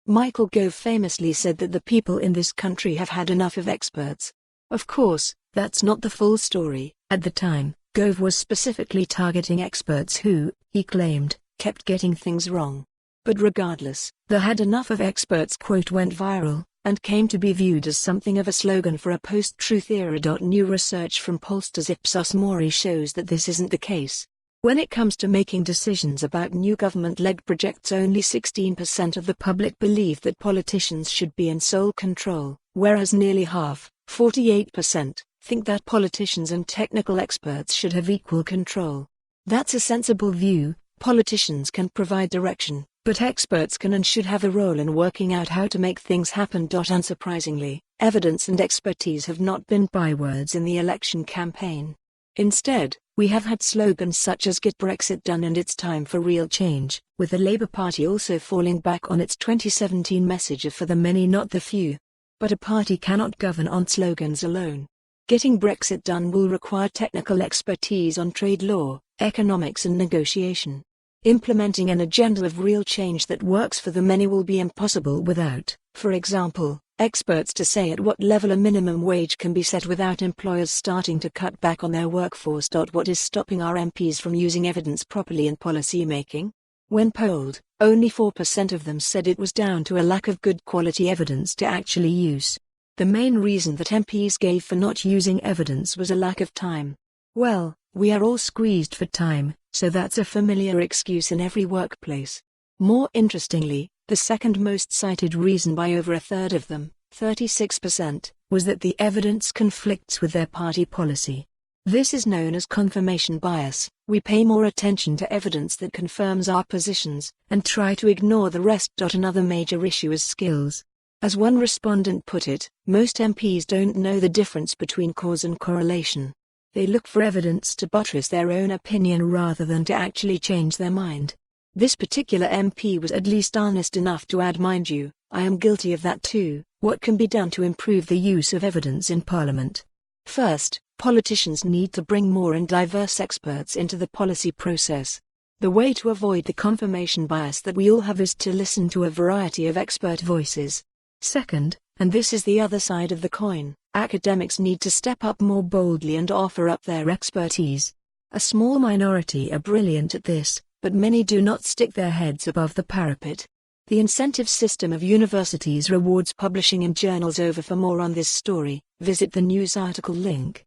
Michael Gove famously said that the people in this country have had enough of experts. Of course, that's not the full story. At the time, Gove was specifically targeting experts who, he claimed, kept getting things wrong. But regardless, the "had enough of experts" quote went viral, and came to be viewed as something of a slogan for a post-truth era.New research from pollsters Ipsos MORI shows that this isn't the case. When it comes to making decisions about new government-led projects, only 16% of the public believe that politicians should be in sole control, whereas nearly half, 48%, think that politicians and technical experts should have equal control. That's a sensible view. Politicians can provide direction, but experts can and should have a role in working out how to make things happen. Unsurprisingly, evidence and expertise have not been bywords in the election campaign. Instead, we have had slogans such as "Get Brexit Done" and "It's Time for Real Change," with the Labour Party also falling back on its 2017 message of "For the many, not the few." But a party cannot govern on slogans alone. Getting Brexit done will require technical expertise on trade law, economics and negotiation. Implementing an agenda of real change that works for the many will be impossible without, for example, experts to say at what level a minimum wage can be set without employers starting to cut back on their workforce. What is stopping our MPs from using evidence properly in policymaking? When polled, only 4% of them said it was down to a lack of good quality evidence to actually use. The main reason that MPs gave for not using evidence was a lack of time. Well, we are all squeezed for time, so that's a familiar excuse in every workplace. More interestingly, the second most cited reason by over a third of them, 36%, was that the evidence conflicts with their party policy. This is known as confirmation bias. We pay more attention to evidence that confirms our positions, and try to ignore the rest. Another major issue is skills. As one respondent put it, most MPs don't know the difference between cause and correlation. They look for evidence to buttress their own opinion rather than to actually change their mind. This particular MP was at least honest enough to add, "Mind you, I am guilty of that too. What can be done to improve the use of evidence in Parliament?" First, politicians need to bring more and diverse experts into the policy process. The way to avoid the confirmation bias that we all have is to listen to a variety of expert voices. Second, and this is the other side of the coin, academics need to step up more boldly and offer up their expertise. A small minority are brilliant at this, but many do not stick their heads above the parapet. The incentive system of universities rewards publishing in journals over. For more on this story, visit the news article link.